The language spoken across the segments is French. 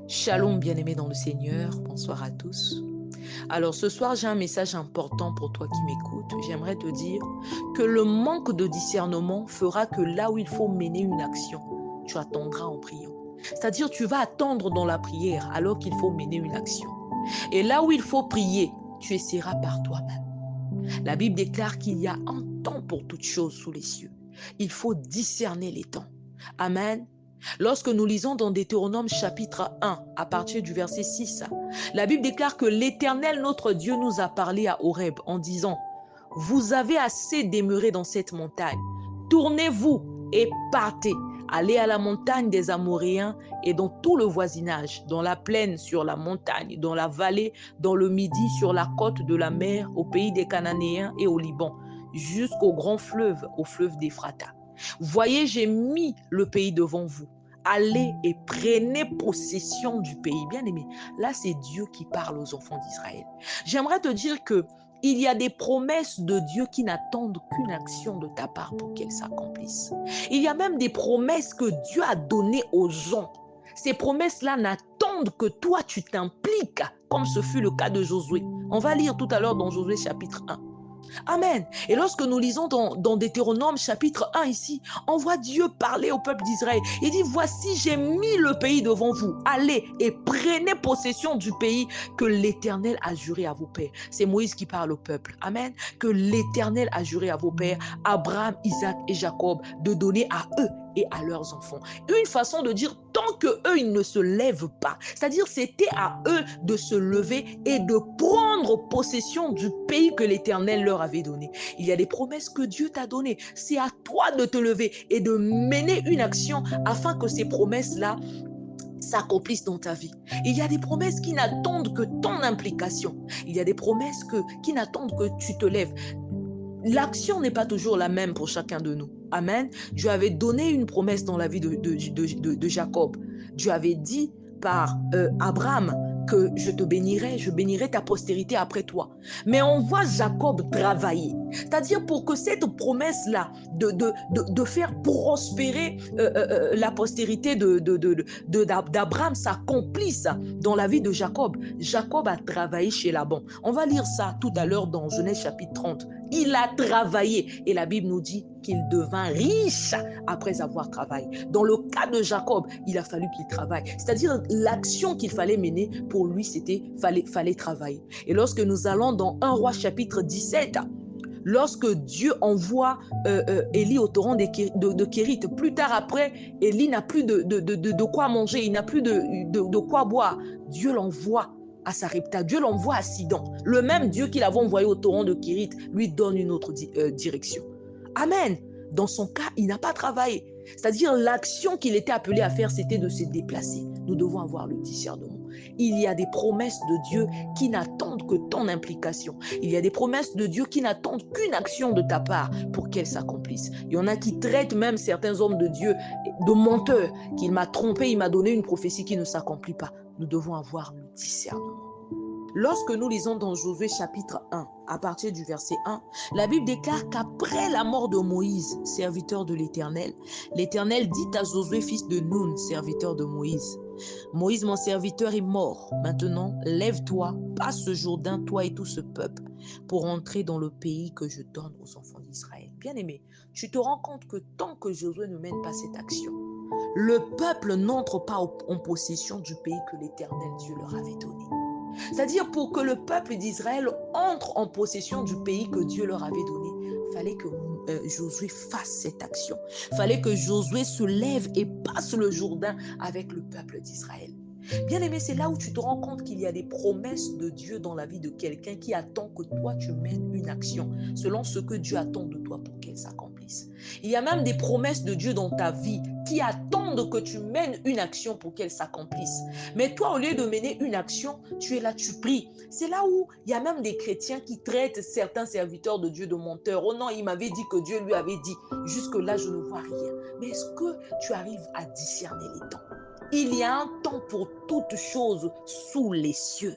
Shalom bien-aimé dans le Seigneur, bonsoir à tous. Alors ce soir, j'ai un message important pour toi qui m'écoutes. J'aimerais te dire que le manque de discernement fera que là où il faut mener une action, tu attendras en priant. C'est-à-dire tu vas attendre dans la prière alors qu'il faut mener une action. Et là où il faut prier, tu essaieras par toi-même. La Bible déclare qu'il y a un temps pour toutes choses sous les cieux. Il faut discerner les temps. Amen. Lorsque nous lisons dans Deutéronome chapitre 1, à partir du verset 6, la Bible déclare que l'Éternel, notre Dieu, nous a parlé à Horeb en disant, « Vous avez assez demeuré dans cette montagne. Tournez-vous et partez. Allez à la montagne des Amoréens et dans tout le voisinage, dans la plaine, sur la montagne, dans la vallée, dans le midi, sur la côte de la mer, au pays des Cananéens et au Liban, jusqu'au grand fleuve, au fleuve d'Éphrata. Voyez, j'ai mis le pays devant vous. Allez et prenez possession du pays. Bien aimé, là c'est Dieu qui parle aux enfants d'Israël. J'aimerais te dire que il y a des promesses de Dieu qui n'attendent qu'une action de ta part pour qu'elles s'accomplissent. Il y a même des promesses que Dieu a données aux gens. Ces promesses-là n'attendent que toi tu t'impliques, comme ce fut le cas de Josué. On va lire tout à l'heure dans Josué chapitre 1. Amen. Et lorsque nous lisons dans Deutéronome chapitre 1 ici, on voit Dieu parler au peuple d'Israël. Il dit, voici, j'ai mis le pays devant vous. Allez et prenez possession du pays que l'Éternel a juré à vos pères. C'est Moïse qui parle au peuple. Amen. Que l'Éternel a juré à vos pères, Abraham, Isaac et Jacob, de donner à eux et à leurs enfants. Une façon de dire, tant que eux, ils ne se lèvent pas. C'est-à-dire, c'était à eux de se lever et de prendre possession du pays que l'Éternel leur avait donné. Il y a des promesses que Dieu t'a données. C'est à toi de te lever et de mener une action afin que ces promesses-là s'accomplissent dans ta vie. Il y a des promesses qui n'attendent que ton implication. Il y a des promesses qui n'attendent que tu te lèves. L'action n'est pas toujours la même pour chacun de nous. Amen. Dieu avait donné une promesse dans la vie de Jacob. Dieu avait dit par Abraham que je bénirai ta postérité après toi. Mais on voit Jacob travailler. C'est-à-dire pour que cette promesse-là de faire prospérer la postérité d'Abraham s'accomplisse dans la vie de Jacob. Jacob a travaillé chez Laban. On va lire ça tout à l'heure dans Genèse chapitre 30. Il a travaillé et la Bible nous dit qu'il devint riche après avoir travaillé. Dans le cas de Jacob, il a fallu qu'il travaille. C'est-à-dire l'action qu'il fallait mener pour lui, c'était fallait travailler. Et lorsque nous allons dans 1 Roi chapitre 17, lorsque Dieu envoie Élie au torrent de Kérit, plus tard après, Élie n'a plus de quoi manger, il n'a plus de quoi boire. Dieu l'envoie à Sarepta, Dieu l'envoie à Sidon. Le même Dieu qu'il avait envoyé au torrent de Kérit lui donne une autre direction. Amen. Dans son cas, il n'a pas travaillé. C'est-à-dire l'action qu'il était appelé à faire, c'était de se déplacer. Nous devons avoir le discernement. Il y a des promesses de Dieu qui n'attendent que ton implication. Il y a des promesses de Dieu qui n'attendent qu'une action de ta part pour qu'elles s'accomplissent. Il y en a qui traitent même certains hommes de Dieu de menteurs, qu'il m'a trompé, il m'a donné une prophétie qui ne s'accomplit pas. Nous devons avoir le discernement. Lorsque nous lisons dans Josué chapitre 1, à partir du verset 1, la Bible déclare qu'après la mort de Moïse, serviteur de l'Éternel, l'Éternel dit à Josué, fils de Nun, serviteur de Moïse, « Moïse, mon serviteur, est mort. Maintenant, lève-toi, passe ce Jourdain, toi et tout ce peuple, pour entrer dans le pays que je donne aux enfants d'Israël. » Bien-aimé, tu te rends compte que tant que Josué ne mène pas cette action, le peuple n'entre pas en possession du pays que l'Éternel Dieu leur avait donné. C'est-à-dire pour que le peuple d'Israël entre en possession du pays que Dieu leur avait donné, il fallait que Josué fasse cette action. Il fallait que Josué se lève et passe le Jourdain avec le peuple d'Israël. Bien aimé, c'est là où tu te rends compte qu'il y a des promesses de Dieu dans la vie de quelqu'un qui attend que toi tu mènes une action selon ce que Dieu attend de toi pour qu'elle s'accomplisse. Il y a même des promesses de Dieu dans ta vie qui attendent que tu mènes une action pour qu'elle s'accomplisse. Mais toi, au lieu de mener une action, tu es là, tu pries. C'est là où il y a même des chrétiens qui traitent certains serviteurs de Dieu de menteurs. Oh non, il m'avait dit que Dieu lui avait dit. Jusque-là, je ne vois rien. Mais est-ce que tu arrives à discerner les temps? Il y a un temps pour toutes choses sous les cieux.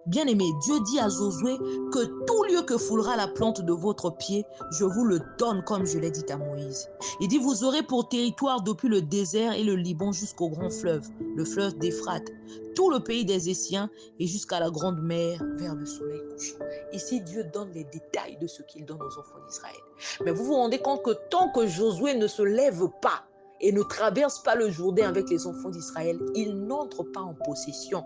Bien-aimé, Dieu dit à Josué que tout lieu que foulera la plante de votre pied, je vous le donne comme je l'ai dit à Moïse. Il dit, vous aurez pour territoire depuis le désert et le Liban jusqu'au grand fleuve, le fleuve d'Éphrate, tout le pays des Essiens et jusqu'à la grande mer vers le soleil couchant. Ici, Dieu donne les détails de ce qu'il donne aux enfants d'Israël. Mais vous vous rendez compte que tant que Josué ne se lève pas et ne traverse pas le Jourdain avec les enfants d'Israël, il n'entre pas en possession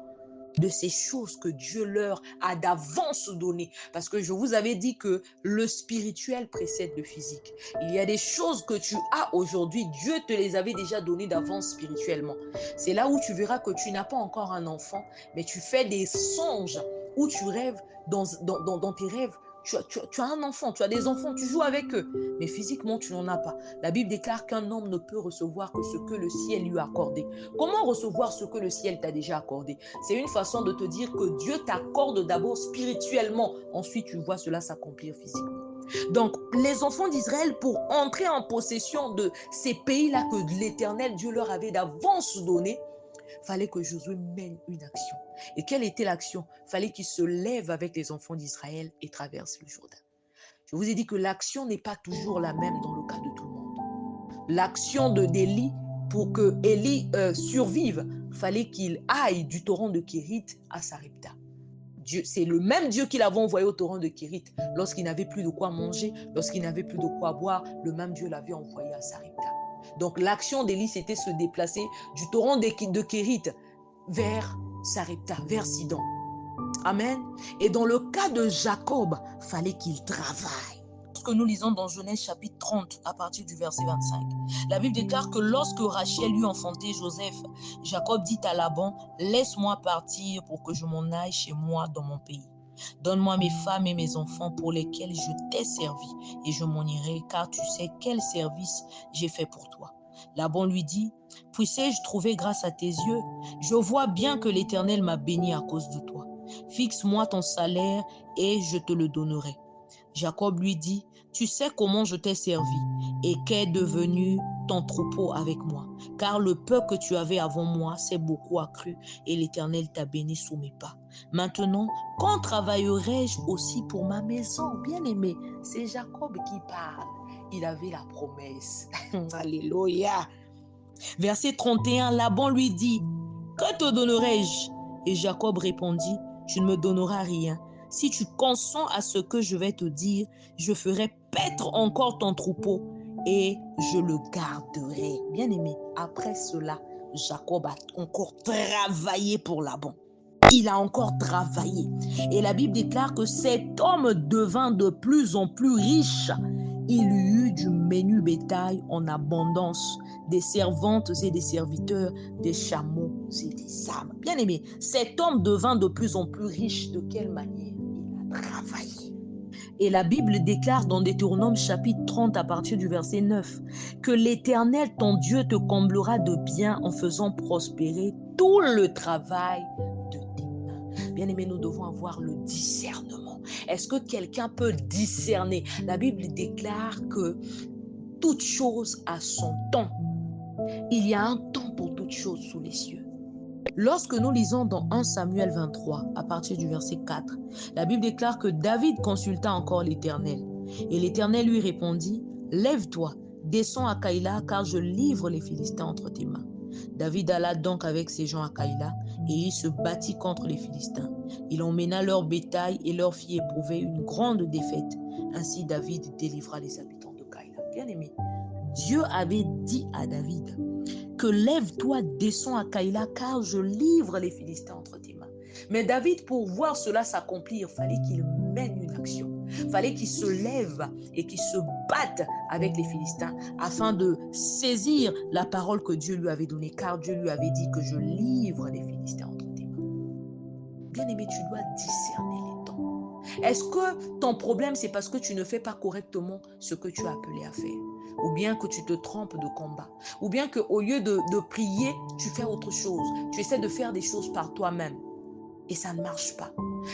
de ces choses que Dieu leur a d'avance données. Parce que je vous avais dit que le spirituel précède le physique. Il y a des choses que tu as aujourd'hui, Dieu te les avait déjà données d'avance spirituellement. C'est là où tu verras que tu n'as pas encore un enfant, mais tu fais des songes où tu rêves dans tes rêves. Tu as un enfant, tu as des enfants, tu joues avec eux, mais physiquement tu n'en as pas. La Bible déclare qu'un homme ne peut recevoir que ce que le ciel lui a accordé. Comment recevoir ce que le ciel t'a déjà accordé? C'est une façon de te dire que Dieu t'accorde d'abord spirituellement, ensuite tu vois cela s'accomplir physiquement. Donc, les enfants d'Israël, pour entrer en possession de ces pays-là que l'Éternel Dieu leur avait d'avance donné, fallait que Josué mène une action. Et quelle était l'action? Fallait qu'il se lève avec les enfants d'Israël et traverse le Jourdain. Je vous ai dit que l'action n'est pas toujours la même dans le cas de tout le monde. L'action d'Élie, pour que Élie survive, fallait qu'il aille du torrent de Kérit à Sarepta. C'est le même Dieu qu'il avait envoyé au torrent de Kérit lorsqu'il n'avait plus de quoi manger, lorsqu'il n'avait plus de quoi boire, le même Dieu l'avait envoyé à Sarepta. Donc l'action d'Élie, c'était se déplacer du torrent de Kérit vers Sarepta, vers Sidon. Amen. Et dans le cas de Jacob, fallait qu'il travaille. Ce que nous lisons dans Genèse chapitre 30 à partir du verset 25. La Bible déclare que lorsque Rachel eut enfanté Joseph, Jacob dit à Laban, laisse-moi partir pour que je m'en aille chez moi dans mon pays. Donne-moi mes femmes et mes enfants pour lesquels je t'ai servi et je m'en irai, car tu sais quel service j'ai fait pour toi. Laban lui dit, puissé-je trouver grâce à tes yeux? Je vois bien que l'Éternel m'a béni à cause de toi. Fixe-moi ton salaire et je te le donnerai. Jacob lui dit, tu sais comment je t'ai servi et qu'est devenu ton troupeau avec moi, car le peu que tu avais avant moi s'est beaucoup accru et l'Éternel t'a béni sous mes pas. Maintenant, quand travaillerai-je aussi pour ma maison? Bien-aimé, c'est Jacob qui parle. Il avait la promesse. Alléluia. Verset 31, Laban lui dit, que te donnerai-je? Et Jacob répondit, tu ne me donneras rien. Si tu consens à ce que je vais te dire, je ferai paître encore ton troupeau et je le garderai. Bien-aimé, après cela, Jacob a encore travaillé pour Laban. Il a encore travaillé. Et la Bible déclare que cet homme devint de plus en plus riche. Il eut du menu bétail en abondance, des servantes et des serviteurs, des chameaux et des âmes. Bien-aimé, cet homme devint de plus en plus riche. De quelle manière? Il a travaillé. Et la Bible déclare dans Deutéronome chapitre 30 à partir du verset 9 que l'Éternel, ton Dieu, te comblera de bien en faisant prospérer tout le travail de tes mains. Bien-aimé, nous devons avoir le discernement. Est-ce que quelqu'un peut discerner? La Bible déclare que toute chose a son temps. Il y a un temps pour toute chose sous les cieux. Lorsque nous lisons dans 1 Samuel 23, à partir du verset 4, la Bible déclare que David consulta encore l'Éternel. Et l'Éternel lui répondit, « Lève-toi, descends à Kaïla, car je livre les Philistins entre tes mains. » David alla donc avec ses gens à Kaïla, et il se battit contre les Philistins. Il emmena leur bétail et leur fit éprouver une grande défaite. Ainsi David délivra les habitants de Kaïla. Bien-aimé, Dieu avait dit à David que lève-toi, descends à Kaïla, car je livre les Philistins entre tes mains. Mais David, pour voir cela s'accomplir, il fallait qu'il mène une action. Il fallait qu'il se lève et qu'il se batte avec les Philistins afin de saisir la parole que Dieu lui avait donnée, car Dieu lui avait dit que je livre les Philistins entre tes mains. Bien-aimé, tu dois discerner les temps. Est-ce que ton problème, c'est parce que tu ne fais pas correctement ce que tu as appelé à faire? Ou bien que tu te trompes de combat, ou bien qu'au lieu de prier, tu fais autre chose. Tu essaies de faire des choses par toi-même et ça ne marche pas.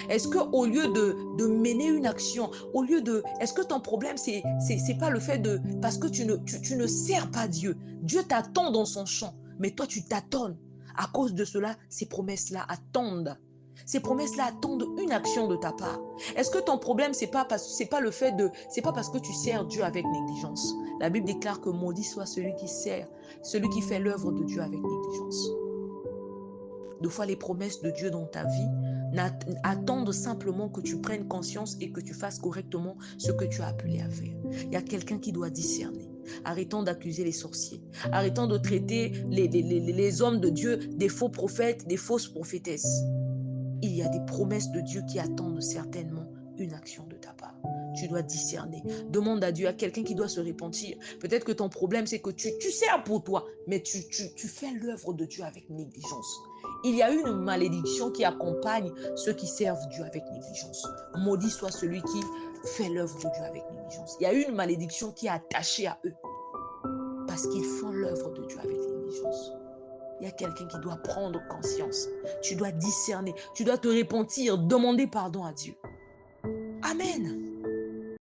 Est-ce qu'au lieu de mener une action, est-ce que ton problème, c'est pas le fait de, parce que tu ne sers pas Dieu. Dieu t'attend dans son champ, mais toi tu t'attends. À cause de cela, ces promesses-là attendent. Ces promesses-là attendent une action de ta part. Est-ce que ton problème, c'est pas parce que tu sers Dieu avec négligence. La Bible déclare que maudit soit celui qui sert, celui qui fait l'œuvre de Dieu avec négligence. Deux fois, les promesses de Dieu dans ta vie attendent simplement que tu prennes conscience et que tu fasses correctement ce que tu as appelé à faire. Il y a quelqu'un qui doit discerner. Arrêtons d'accuser les sorciers. Arrêtons de traiter les hommes de Dieu des faux prophètes, des fausses prophétesses. Il y a des promesses de Dieu qui attendent certainement une action de ta part. Tu dois discerner. Demande à Dieu, à quelqu'un qui doit se repentir. Peut-être que ton problème, c'est que tu sers pour toi, mais tu fais l'œuvre de Dieu avec négligence. Il y a une malédiction qui accompagne ceux qui servent Dieu avec négligence. Maudit soit celui qui fait l'œuvre de Dieu avec négligence. Il y a une malédiction qui est attachée à eux parce qu'ils font l'œuvre de Dieu avec négligence. Il y a quelqu'un qui doit prendre conscience. Tu dois discerner. Tu dois te repentir, demander pardon à Dieu. Amen.